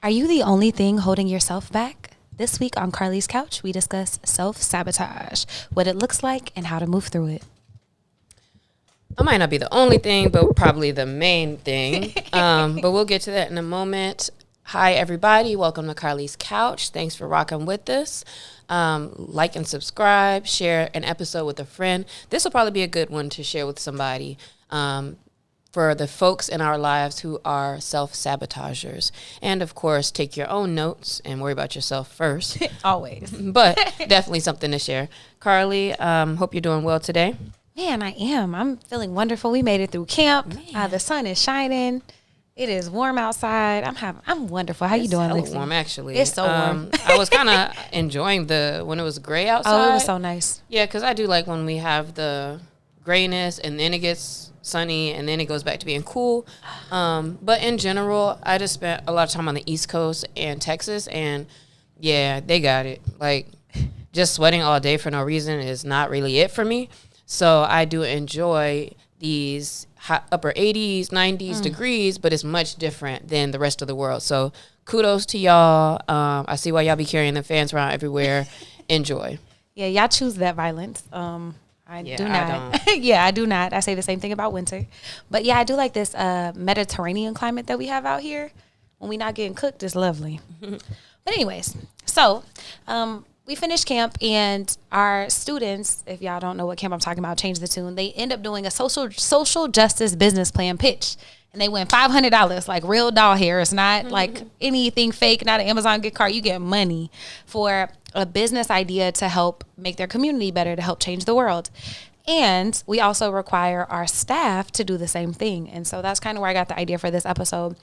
Are you the only thing holding yourself back? This week on Carlie's Couch, we discuss self-sabotage, what it looks like, and how to move through it. I might not be the only thing, but probably the main thing. But we'll get to that in a moment. Hi, everybody. Welcome to Carlie's Couch. Thanks for rocking with us. Like and subscribe. Share an episode with a friend. This will probably be a good one to share with somebody. For the folks in our lives who are self-sabotagers. And, of course, take your own notes and worry about yourself first. Always. But definitely something to share. Carlie, hope you're doing well today. Man, I am. I'm feeling wonderful. We made it through camp. The sun is shining. It is warm outside. I'm wonderful. How you doing, It's Lexi? warm, actually. It's so warm. I was kind of enjoying when it was gray outside. Oh, it was so nice. Yeah, because I do like when we have the grayness and then it gets sunny and then it goes back to being cool. But in general, I just spent a lot of time on the East Coast and Texas, and yeah, they got it. Like, just sweating all day for no reason is not really it for me. So I do enjoy these hot upper 80s, 90s degrees, but it's much different than the rest of the world. So kudos to y'all. I see why y'all be carrying the fans around everywhere. Enjoy. Yeah, y'all choose that violence. I do not. I don't. Yeah, I do not. I say the same thing about winter. But yeah, I do like this Mediterranean climate that we have out here. When we're not getting cooked, it's lovely. But anyways, so we finished camp, and our students, if y'all don't know what camp I'm talking about, change the tune. They end up doing a social justice business plan pitch. And they win $500, like real doll hair. It's not like anything fake, not an Amazon gift card. You get money for a business idea to help make their community better, to help change the world. And we also require our staff to do the same thing. And so that's kind of where I got the idea for this episode.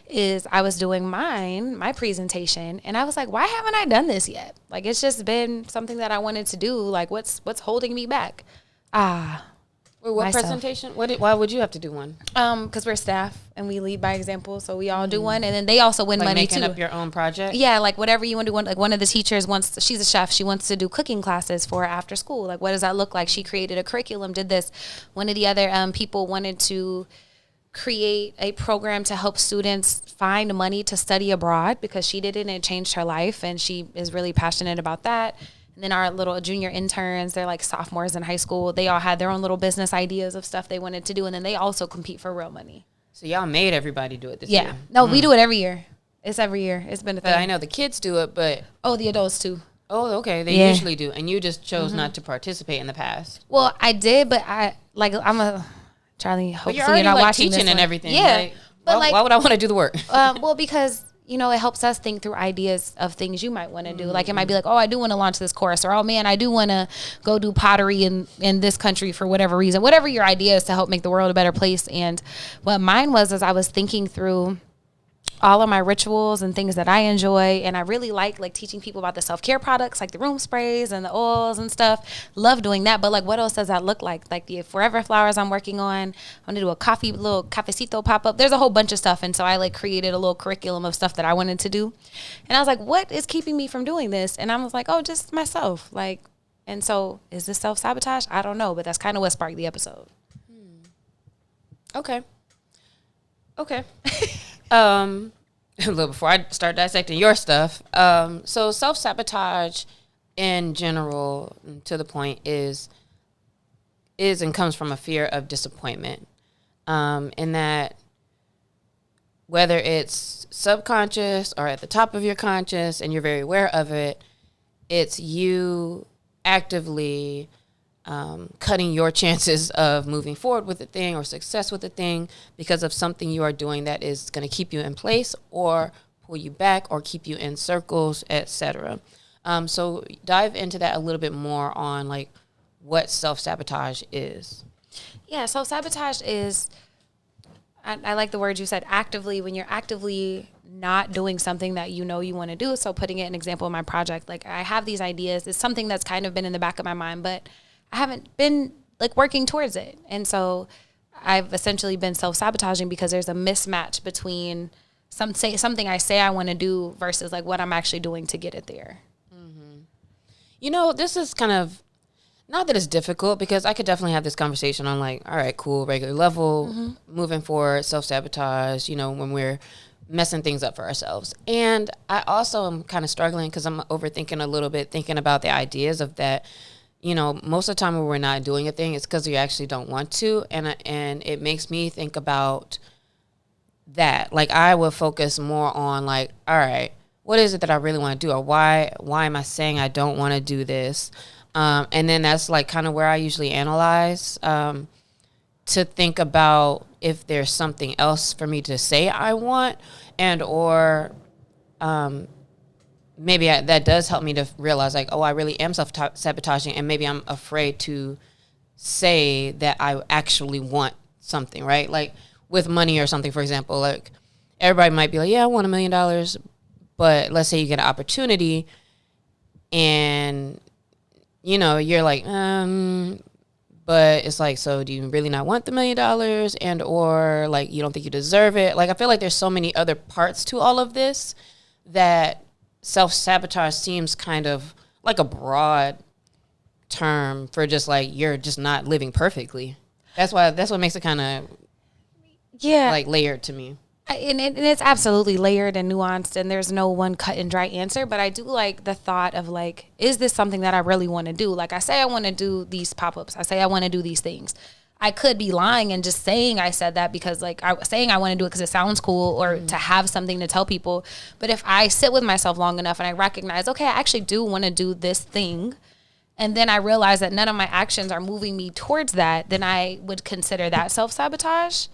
Is I was doing my presentation, and I was like, why haven't I done this yet? Like, it's just been something that I wanted to do. Like, what's holding me back? Wait, what Myself. presentation? Why would you have to do one? Because we're staff and we lead by example, so we all do one, and then they also win Like money making too. up your own project? Yeah, like whatever you want to do. Like one of the teachers wants, she's a chef, she wants to do cooking classes for after school. Like, what does that look like? She created a curriculum, did this. One of the other people wanted to create a program to help students find money to study abroad because she did it and it changed her life, and she is really passionate about that. And then our little junior interns, they're like sophomores in high school. They all had their own little business ideas of stuff they wanted to do. And then they also compete for real money. So y'all made everybody do it this year? No, we do it every year. It's every year. It's been a thing. But I know the kids do it, but... Oh, the adults too. Oh, okay. They usually do. And you just chose not to participate in the past. Well, I did, but Charlie, hopefully But you're not like watching teaching this and one. everything. Yeah. Like, But why would I want to do the work? Well, because, it helps us think through ideas of things you might want to do. Like, it might be like, oh, I do want to launch this course, or, oh, man, I do want to go do pottery in this country for whatever reason. Whatever your idea is to help make the world a better place. And what mine was, is I was thinking through all of my rituals and things that I enjoy. And I really like teaching people about the self-care products, like the room sprays and the oils and stuff. Love doing that. But like, what else does that look like? Like the forever flowers I'm working on. I want to do a little cafecito pop-up. There's a whole bunch of stuff. And so I created a little curriculum of stuff that I wanted to do. And I was like, what is keeping me from doing this? And I was like, oh, just myself. And so is this self-sabotage? I don't know. But that's kind of what sparked the episode. Okay. A little before I start dissecting your stuff. So self-sabotage in general, to the point, is and comes from a fear of disappointment. In that, whether it's subconscious or at the top of your conscious and you're very aware of it, it's you actively cutting your chances of moving forward with the thing or success with the thing because of something you are doing that is going to keep you in place or pull you back or keep you in circles, etc. So dive into that a little bit more on what self-sabotage is. Yeah, self-sabotage is, I like the word you said, actively, when you're actively not doing something that you want to do. So putting it an example in my project, I have these ideas. It's something that's kind of been in the back of my mind, but I haven't been working towards it. And so I've essentially been self-sabotaging because there's a mismatch between something I say I want to do versus what I'm actually doing to get it there. This is kind of, not that it's difficult, because I could definitely have this conversation on all right, cool, regular level, moving forward, self-sabotage, when we're messing things up for ourselves. And I also am kind of struggling because I'm overthinking a little bit, thinking about the ideas of that. You know, most of the time when we're not doing a thing, it's because we actually don't want to. And it makes me think about that. Like, I will focus more on, like, all right, what is it that I really want to do? Or why am I saying I don't want to do this? And then that's, like, kind of where I usually analyze to think about if there's something else for me to say I want, and or maybe that does help me to realize, like, oh, I really am self-sabotaging, and maybe I'm afraid to say that I actually want something, right? Like with money or something, for example, like everybody might be like, yeah, I want $1 million, but let's say you get an opportunity and, you know, you're like, but it's like, so do you really not want the $1 million, and or like you don't think you deserve it? Like, I feel like there's so many other parts to all of this that self-sabotage seems kind of like a broad term for just like you're just not living perfectly. That's what makes it kind of like layered to me. And it's absolutely layered and nuanced, and there's no one cut and dry answer. But I do like the thought of, like, is this something that I really want to do? Like, I say I want to do these pop-ups. I say I want to do these things. I could be lying and just saying I said that because, like, saying I want to do it because it sounds cool or to have something to tell people. But if I sit with myself long enough and I recognize, okay, I actually do want to do this thing, and then I realize that none of my actions are moving me towards that, then I would consider that self-sabotage.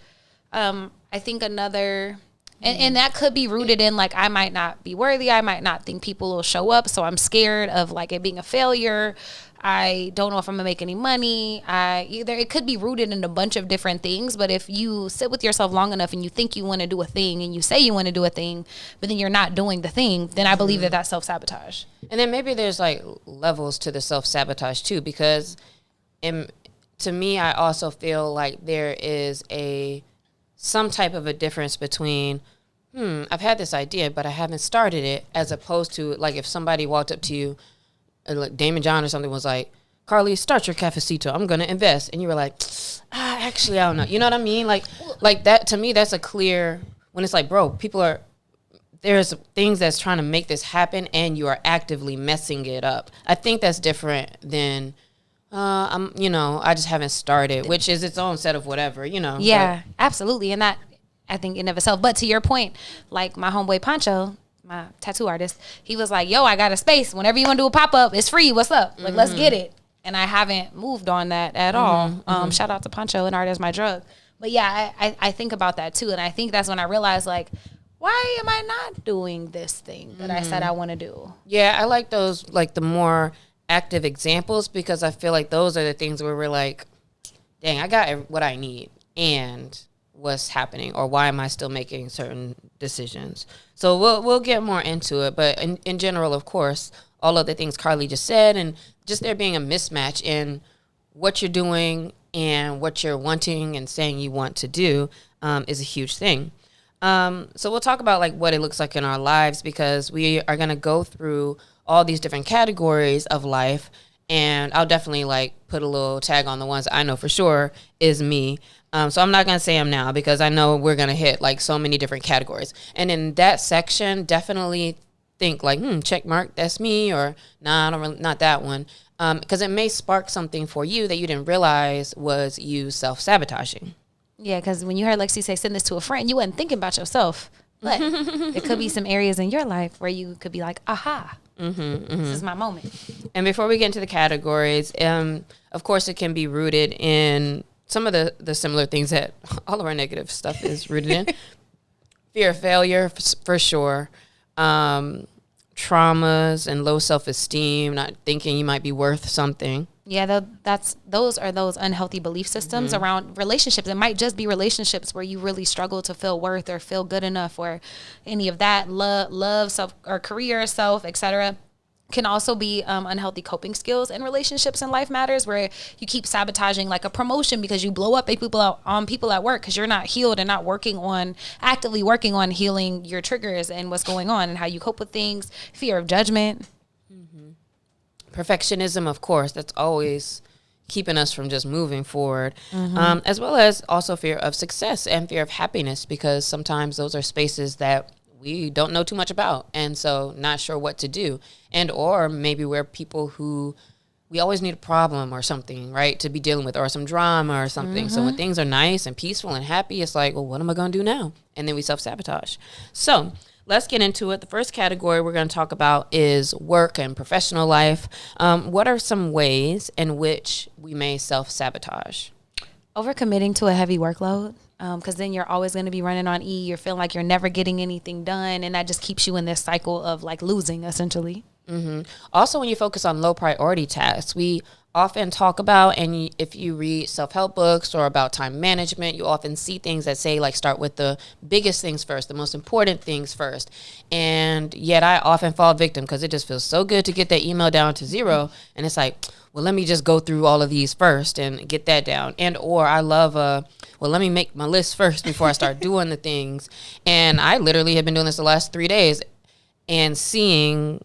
I think another, and that could be rooted in, like, I might not be worthy. I might not think people will show up. So I'm scared of, like, it being a failure. I don't know if I'm gonna make any money. It could be rooted in a bunch of different things. But if you sit with yourself long enough and you think you want to do a thing and you say you want to do a thing, but then you're not doing the thing, then I believe that that's self-sabotage. And then maybe there's like levels to the self-sabotage too, because to me, I also feel like there is some type of a difference between, I've had this idea, but I haven't started it, as opposed to, like, if somebody walked up to you, like Damon John or something, was like, Carlie, start your cafecito, I'm going to invest. And you were like, actually, I don't know. You know what I mean? Like that, to me, that's a clear, when it's like, bro, there's things that's trying to make this happen and you are actively messing it up. I think that's different than, I just haven't started, which is its own set of whatever, Yeah, absolutely. And that, I think, in of itself. But to your point, like my homeboy Pancho, my tattoo artist, he was like, yo, I got a space. Whenever you want to do a pop-up, it's free. What's up? Like, let's get it. And I haven't moved on that at all. Shout out to Pancho, and art is my drug. But yeah, I think about that too. And I think that's when I realized, like, why am I not doing this thing that I said I want to do? Yeah, I like those, like the more active examples, because I feel like those are the things where we're like, dang, I got what I need, and what's happening, or why am I still making certain decisions? So we'll get more into it, but in general, of course, all of the things Carlie just said, and just there being a mismatch in what you're doing and what you're wanting and saying you want to do is a huge thing. So we'll talk about, like, what it looks like in our lives, because we are going to go through all these different categories of life, and I'll definitely, like, put a little tag on the ones I know for sure is me. So I'm not going to say them now, because I know we're going to hit, like, so many different categories. And in that section, definitely think, like, check mark, that's me, or nah, I don't really, not that one. Because it may spark something for you that you didn't realize was you self-sabotaging. Yeah, because when you heard Lexi say, send this to a friend, you wasn't thinking about yourself. But there could be some areas in your life where you could be like, aha, this is my moment. And before we get into the categories, of course, it can be rooted in some of the similar things that all of our negative stuff is rooted in. Fear of failure, for sure. Traumas and low self-esteem, not thinking you might be worth something. Yeah, those are those unhealthy belief systems around relationships. It might just be relationships where you really struggle to feel worth or feel good enough, or any of that. Love, self, or career, self, etc. Can also be unhealthy coping skills in relationships and life matters, where you keep sabotaging, like, a promotion because you blow up people at work because you're not healed and not actively working on healing your triggers and what's going on and how you cope with things. Fear of judgment. Perfectionism, of course, that's always keeping us from just moving forward, as well as also fear of success and fear of happiness, because sometimes those are spaces that we don't know too much about, and so not sure what to do. And or maybe we're people who we always need a problem or something, right, to be dealing with, or some drama or something. So when things are nice and peaceful and happy, it's like, well, what am I going to do now? And then we self-sabotage. So let's get into it. The first category we're going to talk about is work and professional life. What are some ways in which we may self-sabotage? Overcommitting to a heavy workload, because then you're always going to be running on E. You're feeling like you're never getting anything done, and that just keeps you in this cycle of like losing, essentially. Also, when you focus on low priority tasks, we often talk about, and if you read self-help books or about time management, you often see things that say like start with the biggest things first, the most important things first. And yet I often fall victim because it just feels so good to get that email down to 0. And it's like, well, let me just go through all of these first and get that down. And or I love well, let me make my list first before I start doing the things. And I literally have been doing this the last 3 days and seeing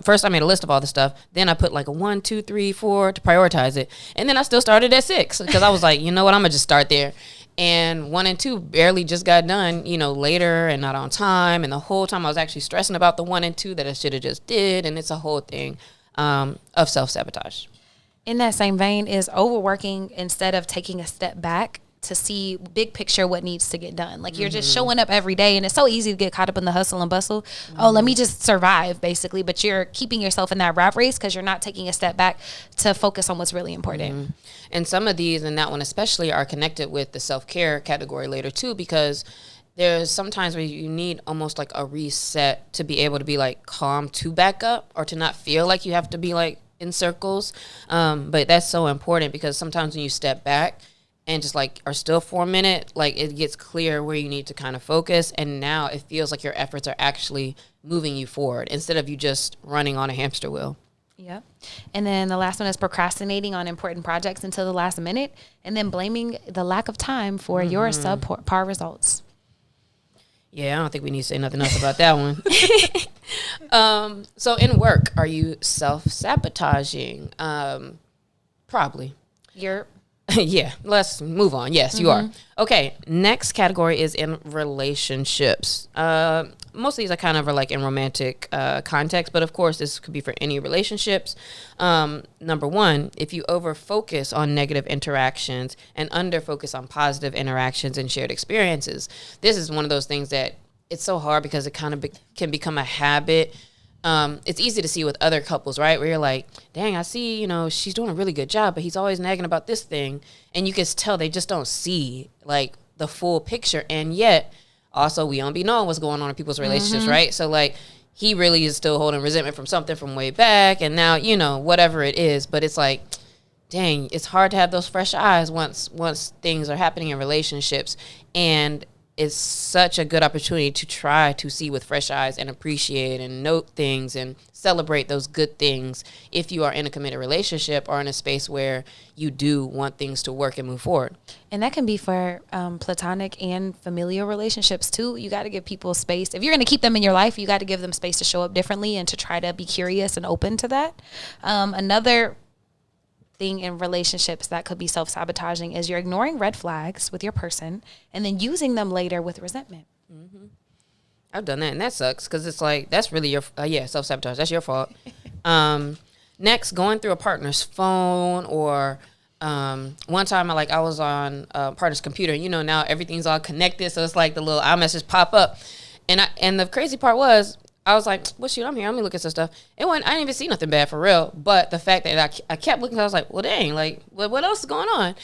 first I made a list of all the stuff. Then I put like a 1, 2, 3, 4 to prioritize it. And then I still started at 6 because I was like, you know what, I'm going to just start there. And 1 and 2 barely just got done, later and not on time. And the whole time I was actually stressing about the 1 and 2 that I should have just did. And it's a whole thing of self-sabotage. In that same vein is overworking instead of taking a step back to see big picture what needs to get done. Like you're just showing up every day, and it's so easy to get caught up in the hustle and bustle. Oh, let me just survive, basically. But you're keeping yourself in that rat race because you're not taking a step back to focus on what's really important. And some of these, and that one especially, are connected with the self-care category later too, because there's sometimes where you need almost like a reset to be able to be like calm to back up, or to not feel like you have to be like in circles. But that's so important, because sometimes when you step back and just like are still for a minute, like it gets clear where you need to kind of focus. And now it feels like your efforts are actually moving you forward instead of you just running on a hamster wheel. Yep. And then the last one is procrastinating on important projects until the last minute, and then blaming the lack of time for your subpar results. Yeah, I don't think we need to say nothing else about that one. So in work, are you self-sabotaging? Probably. You're Yeah, let's move on. Yes, you are. Okay, next category is in relationships. Most of these are kind of like in romantic context, but of course this could be for any relationships. Number one, if you over-focus on negative interactions and under-focus on positive interactions and shared experiences, this is one of those things that it's so hard because it kind of can become a habit. It's easy to see with other couples, right? Where you're like, dang, I see, she's doing a really good job, but he's always nagging about this thing. And you can tell they just don't see like the full picture. And yet also we don't be knowing what's going on in people's relationships, right? So like he really is still holding resentment from something from way back. And now, whatever it is, but it's like, dang, it's hard to have those fresh eyes once things are happening in relationships. And it's such a good opportunity to try to see with fresh eyes and appreciate and note things and celebrate those good things if you are in a committed relationship or in a space where you do want things to work and move forward. And that can be for platonic and familial relationships too. You got to give people space. If you're going to keep them in your life, you got to give them space to show up differently and to try to be curious and open to that. Another thing in relationships that could be self-sabotaging is you're ignoring red flags with your person and then using them later with resentment. I've done that, and that sucks because it's like that's really your self-sabotage. That's your fault. Next, going through a partner's phone, or one time I was on a partner's computer. Now everything's all connected, so it's like the little iMessage pop up, and the crazy part was, I was like, well, shoot, I'm here. Let me look at some stuff. I didn't even see nothing bad for real. But the fact that I kept looking, I was like, well, dang, like, what else is going on?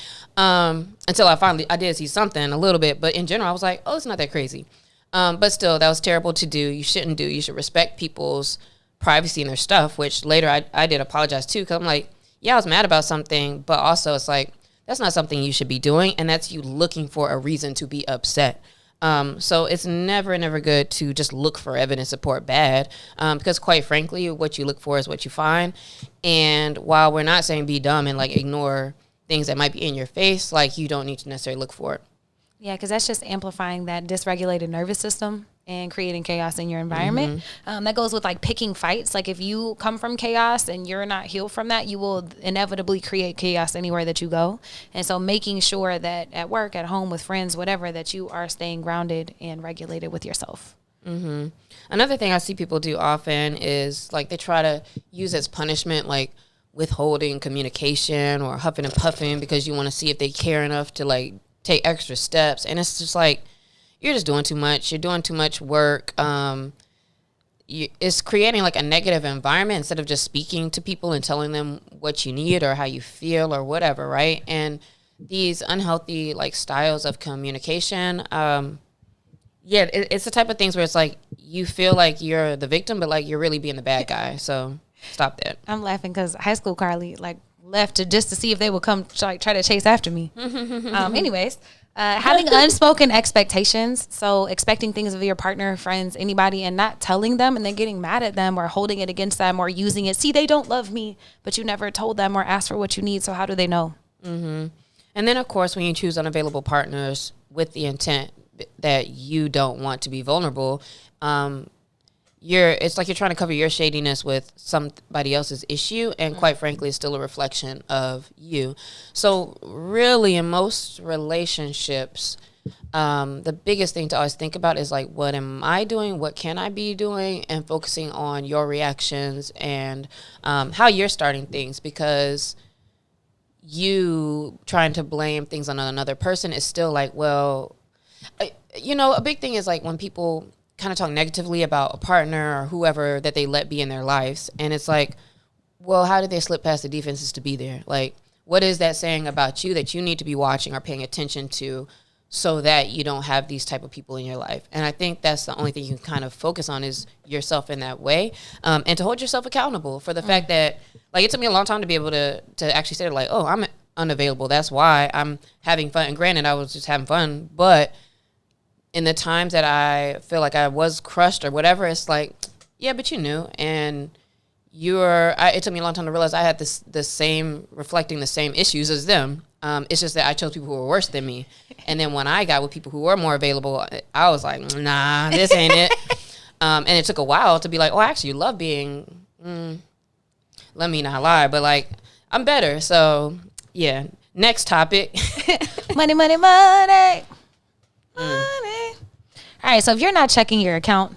Until I did see something a little bit. But in general, I was like, oh, it's not that crazy. But still, that was terrible to do. You shouldn't do. You should respect people's privacy and their stuff, which later I did apologize to, because I'm like, yeah, I was mad about something. But also it's like, that's not something you should be doing. And that's you looking for a reason to be upset. So it's never good to just look for evidence support bad, because quite frankly, what you look for is what you find. And while we're not saying be dumb and like ignore things that might be in your face, like you don't need to necessarily look for it. Yeah, because that's just amplifying that dysregulated nervous system. and creating chaos in your environment. That goes with like picking fights. Like if you come from chaos and you're not healed from that, you will inevitably create chaos anywhere that you go. And so making sure that at work, at home, with friends, whatever, that you are staying grounded and regulated with yourself. Another thing I see people do often is like they try to use as punishment, like withholding communication or huffing and puffing because you want to see if they care enough to like take extra steps. And it's just like, you're just doing too much. You're doing too much work. It's creating like a negative environment instead of just speaking to people and telling them what you need or how you feel or whatever, right? And these unhealthy like styles of communication, it's the type of things where it's like you feel like you're the victim, but like you're really being the bad guy. So stop that. I'm laughing because high school Carlie like left just to see if they would come try to chase after me. Anyways. Having unspoken expectations, so expecting things of your partner, friends, anybody, and not telling them and then getting mad at them or holding it against them or using it. See, they don't love me, but you never told them or asked for what you need, so how do they know? And then, of course, when you choose unavailable partners with the intent that you don't want to be vulnerable, it's like you're trying to cover your shadiness with somebody else's issue, and quite frankly, it's still a reflection of you. So really, in most relationships, the biggest thing to always think about is like, what am I doing? What can I be doing? And focusing on your reactions and how you're starting things, because you trying to blame things on another person is still like, well, a big thing is like when people kind of talk negatively about a partner or whoever that they let be in their lives. And it's like, well, how did they slip past the defenses to be there? Like, what is that saying about you that you need to be watching or paying attention to so that you don't have these type of people in your life? And I think that's the only thing you can kind of focus on is yourself in that way. And to hold yourself accountable for the fact that, like, it took me a long time to be able to actually say, like, oh, I'm unavailable. That's why I'm having fun. And granted, I was just having fun, but in the times that I feel like I was crushed or whatever, it's like, yeah, but you knew. And it took me a long time to realize I had reflecting the same issues as them. It's just that I chose people who were worse than me. And then when I got with people who were more available, I was like, nah, this ain't it. And it took a while to be like, oh, I actually love being, let me not lie, but like, I'm better. So yeah. Next topic. Money, money, money. Money. All right, so if you're not checking your account,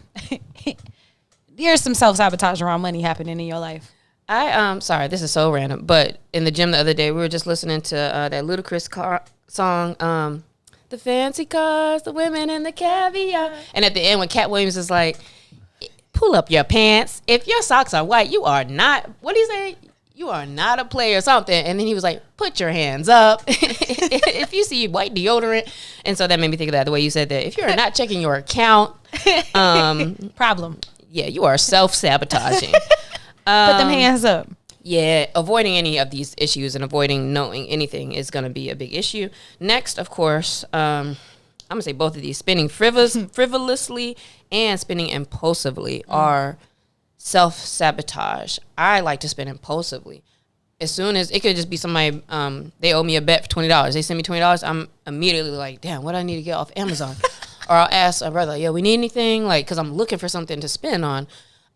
there's some self-sabotage around money happening in your life. Sorry, this is so random, but in the gym the other day, we were just listening to that Ludacris song, the fancy cars, the women, and the caviar. And at the end, when Cat Williams is like, pull up your pants. If your socks are white, you are not, what do you say? You are not a player or something. And then he was like, put your hands up. If you see white deodorant. And so that made me think of that, the way you said that. If you're not checking your account. Problem. Yeah, you are self-sabotaging. Put them hands up. Yeah, avoiding any of these issues and avoiding knowing anything is going to be a big issue. Next, of course, I'm going to say both of these. Spending frivolously and spending impulsively are self-sabotage. I like to spend impulsively. As soon as it could just be somebody, they owe me a bet for $20. They send me $20. I'm immediately like, damn, what do I need to get off Amazon? Or I'll ask a brother, we need anything? Like, because I'm looking for something to spend on.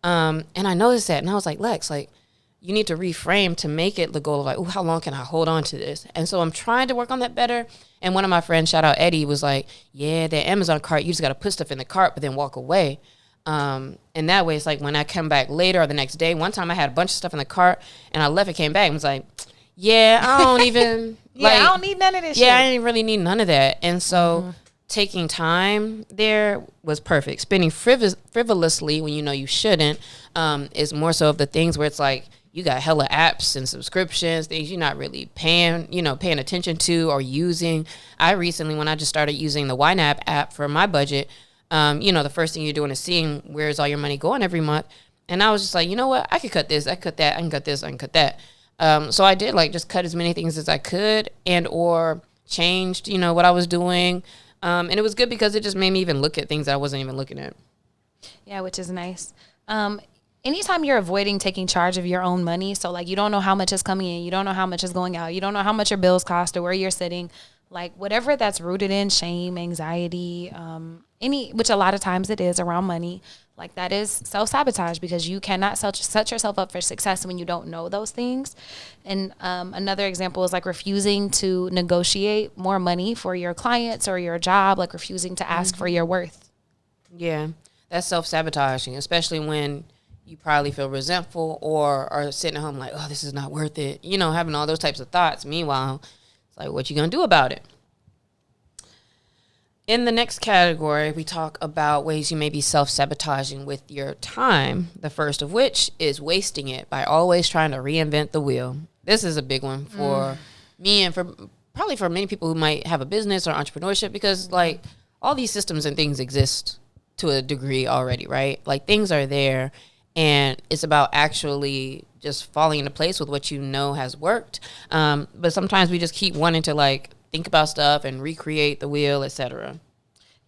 And I noticed that. And I was like, Lex, like, you need to reframe to make it the goal of like, oh, how long can I hold on to this? And so I'm trying to work on that better. And one of my friends, shout out Eddie, was like, yeah, that Amazon cart, you just got to put stuff in the cart, but then walk away. And that way, it's like when I come back later or the next day, one time I had a bunch of stuff in the cart and I left and came back and was like, yeah, I don't even, I don't need none of this shit. Yeah, I didn't really need none of that. And so taking time there was perfect. Spending frivolously when you know you shouldn't is more so of the things where it's like you got hella apps and subscriptions, things you're not really paying attention to or using. I recently, when I just started using the YNAB app for my budget, the first thing you're doing is seeing where's all your money going every month. And I was just like, you know what? I could cut this. I could cut that. I can cut this. I can cut that. So I did like just cut as many things as I could and or changed, what I was doing. And it was good because it just made me even look at things that I wasn't even looking at. Yeah, which is nice. Anytime you're avoiding taking charge of your own money, so like you don't know how much is coming in, you don't know how much is going out, you don't know how much your bills cost or where you're sitting, Like whatever that's rooted in shame, anxiety, which a lot of times it is around money, like that is self-sabotage, because you cannot set yourself up for success when you don't know those things. And another example is like refusing to negotiate more money for your clients or your job, like refusing to ask for your worth. Yeah, that's self-sabotaging, especially when you probably feel resentful or are sitting at home like, oh, this is not worth it. You know, having all those types of thoughts. Meanwhile, it's like, what you going to do about it? In the next category, we talk about ways you may be self-sabotaging with your time. The first of which is wasting it by always trying to reinvent the wheel. This is a big one for me and probably for many people who might have a business or entrepreneurship, because like all these systems and things exist to a degree already, right? Like things are there, and it's about actually just falling into place with what you know has worked. But sometimes we just keep wanting to like think about stuff and recreate the wheel, etc.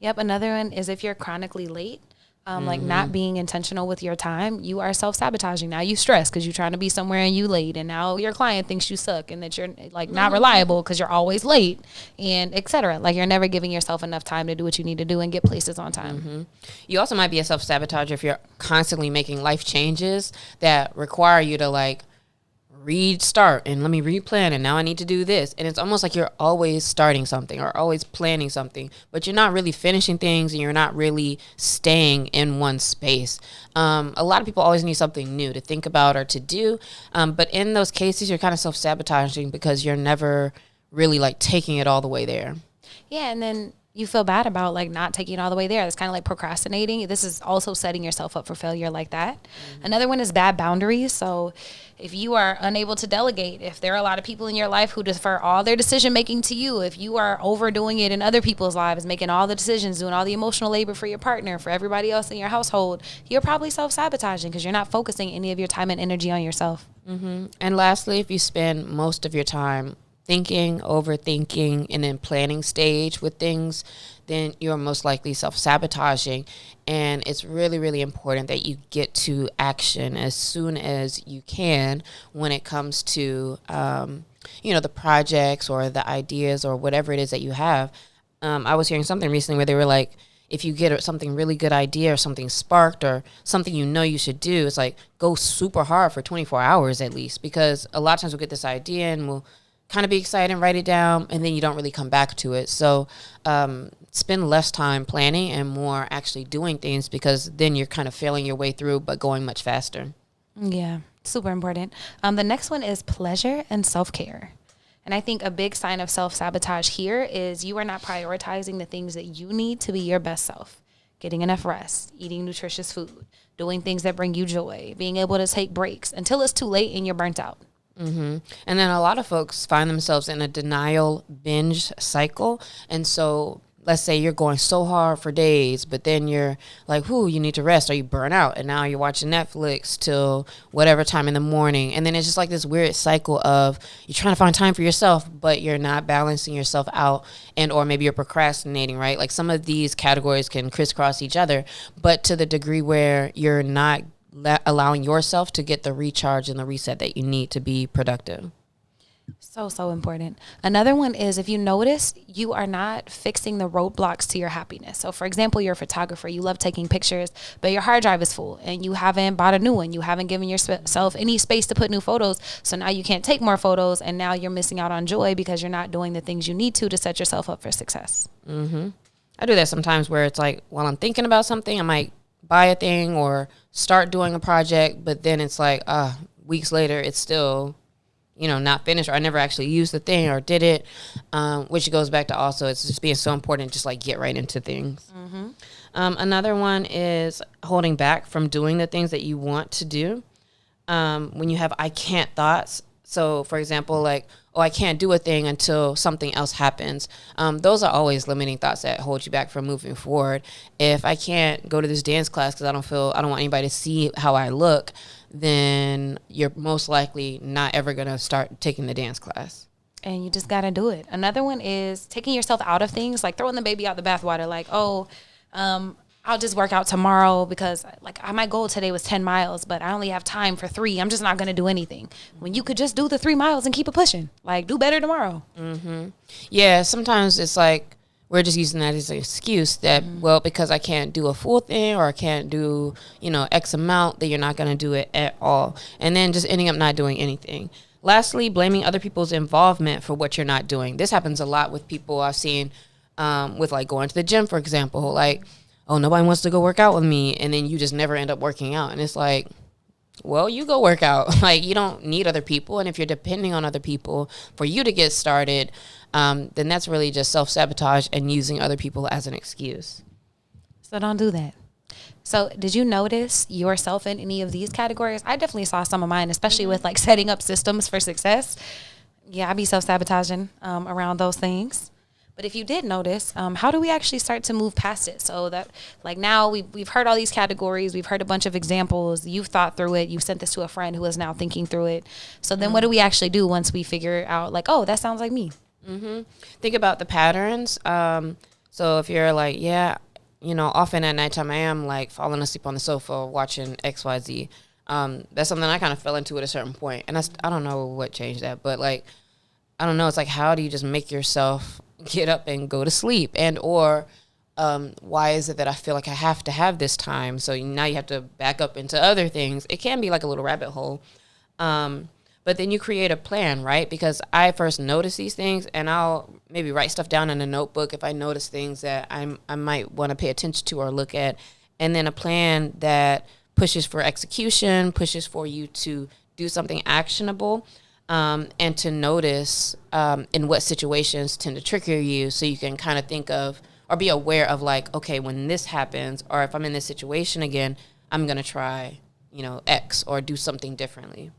Yep. Another one is if you're chronically late, like not being intentional with your time, you are self-sabotaging. Now you stress because you're trying to be somewhere and you late, and now your client thinks you suck and that you're like not reliable because you're always late, and etc. Like you're never giving yourself enough time to do what you need to do and get places on time. You also might be a self-sabotager if you're constantly making life changes that require you to like restart and let me replan, and now I need to do this. And it's almost like you're always starting something or always planning something, but you're not really finishing things and you're not really staying in one space. A lot of people always need something new to think about or to do. But in those cases, you're kind of self-sabotaging because you're never really like taking it all the way there. Yeah. And then you feel bad about like not taking it all the way there. That's kind of like procrastinating. This is also setting yourself up for failure like that. Another one is bad boundaries. So if you are unable to delegate, if there are a lot of people in your life who defer all their decision making to you, if you are overdoing it in other people's lives, making all the decisions, doing all the emotional labor for your partner, for everybody else in your household, you're probably self-sabotaging because you're not focusing any of your time and energy on yourself. And lastly, if you spend most of your time thinking, overthinking, and then planning stage with things, then you're most likely self-sabotaging. And it's really, really important that you get to action as soon as you can when it comes to, the projects or the ideas or whatever it is that you have. I was hearing something recently where they were like, if you get something really good idea or something sparked or something you know you should do, it's like go super hard for 24 hours at least, because a lot of times we'll get this idea and we'll kind of be excited and write it down, and then you don't really come back to it. So spend less time planning and more actually doing things, because then you're kind of feeling your way through but going much faster. Yeah, super important. The next one is pleasure and self-care. And I think a big sign of self-sabotage here is you are not prioritizing the things that you need to be your best self. Getting enough rest, eating nutritious food, doing things that bring you joy, being able to take breaks until it's too late and you're burnt out. And then a lot of folks find themselves in a denial binge cycle. And so let's say you're going so hard for days, but then you're like, you need to rest, or you burn out. And now you're watching Netflix till whatever time in the morning. And then it's just like this weird cycle of you're trying to find time for yourself, but you're not balancing yourself out, and or maybe you're procrastinating, right? Like some of these categories can crisscross each other, but to the degree where you're not allowing yourself to get the recharge and the reset that you need to be productive. So important. Another one is if you notice you are not fixing the roadblocks to your happiness. So for example, you're a photographer, you love taking pictures, but your hard drive is full and you haven't bought a new one. You haven't given yourself any space to put new photos. So now you can't take more photos, and now you're missing out on joy because you're not doing the things you need to set yourself up for success. I do that sometimes where it's like while I'm thinking about something, I might buy a thing or start doing a project, but then it's like weeks later it's still not finished, or I never actually used the thing or did it, which goes back to also it's just being so important to just like get right into things. Another one is holding back from doing the things that you want to do. When you have I can't thoughts, so for example, like, I can't do a thing until something else happens. Those are always limiting thoughts that hold you back from moving forward. If I can't go to this dance class because I don't want anybody to see how I look, then you're most likely not ever going to start taking the dance class. And you just got to do it. Another one is taking yourself out of things, like throwing the baby out the bathwater. Like, I'll just work out tomorrow because like my goal today was 10 miles, but I only have time for 3. I'm just not going to do anything. When you could just do the 3 miles and keep it pushing, like do better tomorrow. Yeah, sometimes it's like we're just using that as an excuse that, well, because I can't do a full thing or I can't do, X amount, that you're not going to do it at all. And then just ending up not doing anything. Lastly, blaming other people's involvement for what you're not doing. This happens a lot with people I've seen with like going to the gym, for example. Like, oh, nobody wants to go work out with me. And then you just never end up working out. And it's like, well, you go work out. Like, you don't need other people. And if you're depending on other people for you to get started, then that's really just self-sabotage and using other people as an excuse. So don't do that. So did you notice yourself in any of these categories? I definitely saw some of mine, especially with like setting up systems for success. Yeah, I be self-sabotaging around those things. But if you did notice, how do we actually start to move past it? So that like now we've heard all these categories. We've heard a bunch of examples. You've thought through it. You sent this to a friend who is now thinking through it. So then what do we actually do once we figure out like, oh, that sounds like me? Think about the patterns. So if you're like, often at nighttime I am like falling asleep on the sofa watching XYZ. That's something I kind of fell into at a certain point. And I don't know what changed that, but like, I don't know. It's like, how do you just make yourself get up and go to sleep? And or why is it that I feel like I have to have this time? So now you have to back up into other things. It can be like a little rabbit hole. But then you create a plan, right? Because I first notice these things, and I'll maybe write stuff down in a notebook if I notice things that I might want to pay attention to or look at. And then a plan that pushes for execution, pushes for you to do something actionable, and to notice in what situations tend to trigger you, so you can kind of think of or be aware of like, okay, when this happens, or if I'm in this situation again, I'm going to try, X or do something differently.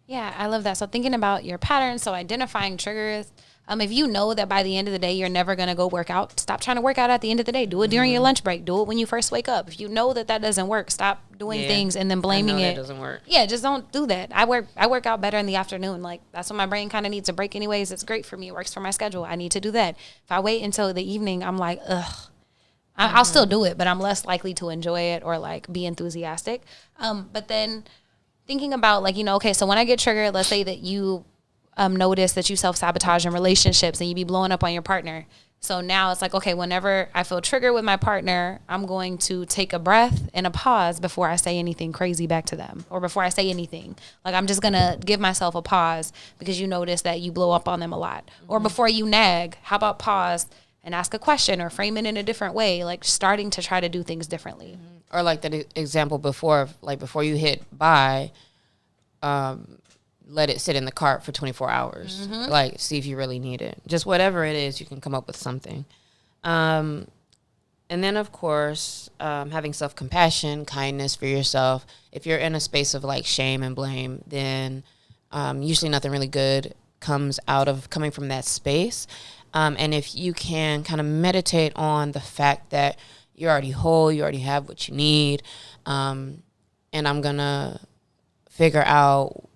Yeah, I love that. So thinking about your patterns, so identifying triggers. If you know that by the end of the day, you're never going to go work out, stop trying to work out at the end of the day. Do it during your lunch break. Do it when you first wake up. If you know that doesn't work, stop doing things and then blaming it. That doesn't work. Yeah, just don't do that. I work out better in the afternoon. Like that's when my brain kind of needs a break anyways. It's great for me. It works for my schedule. I need to do that. If I wait until the evening, I'm like, ugh. I'll still do it, but I'm less likely to enjoy it or like be enthusiastic. But then thinking about like, okay, so when I get triggered, let's say that you notice that you self-sabotage in relationships and you be blowing up on your partner. So now it's like, okay, whenever I feel triggered with my partner, I'm going to take a breath and a pause before I say anything crazy back to them or before I say anything. Like I'm just going to give myself a pause because you notice that you blow up on them a lot. Or before you nag, how about pause and ask a question or frame it in a different way, like starting to try to do things differently. Or like that example before, like before you hit buy, let it sit in the cart for 24 hours. Like, see if you really need it. Just whatever it is, you can come up with something. And then, of course, having self-compassion, kindness for yourself. If you're in a space of, like, shame and blame, then usually nothing really good comes out of coming from that space. And if you can kind of meditate on the fact that you're already whole, you already have what you need, and I'm going to figure out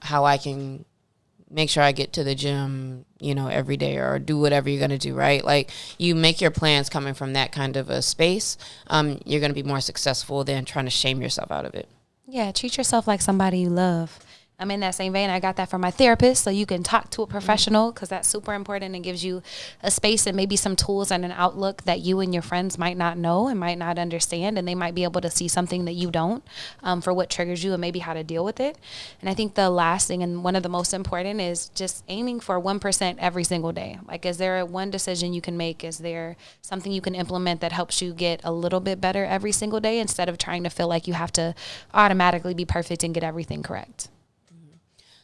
how I can make sure I get to the gym, every day or do whatever you're going to do, right? Like you make your plans coming from that kind of a space. You're going to be more successful than trying to shame yourself out of it. Yeah, treat yourself like somebody you love. I'm in that same vein. I got that from my therapist. So you can talk to a professional because that's super important and gives you a space and maybe some tools and an outlook that you and your friends might not know and might not understand. And they might be able to see something that you don't for what triggers you and maybe how to deal with it. And I think the last thing and one of the most important is just aiming for 1% every single day. Like, is there one decision you can make? Is there something you can implement that helps you get a little bit better every single day instead of trying to feel like you have to automatically be perfect and get everything correct?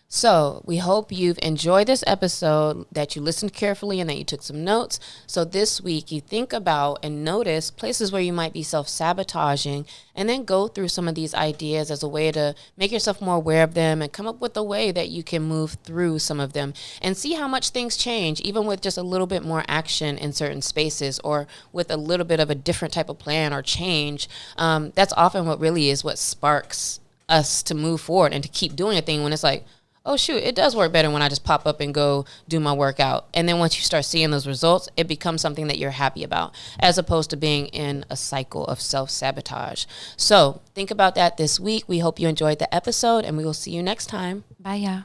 So we hope you've enjoyed this episode, that you listened carefully and that you took some notes. So this week you think about and notice places where you might be self-sabotaging and then go through some of these ideas as a way to make yourself more aware of them and come up with a way that you can move through some of them and see how much things change, even with just a little bit more action in certain spaces or with a little bit of a different type of plan or change. That's often what really is what sparks us to move forward and to keep doing a thing when it's like, oh shoot, it does work better when I just pop up and go do my workout. And then once you start seeing those results, it becomes something that you're happy about, as opposed to being in a cycle of self-sabotage. So think about that this week. We hope you enjoyed the episode, and we will see you next time. Bye, y'all.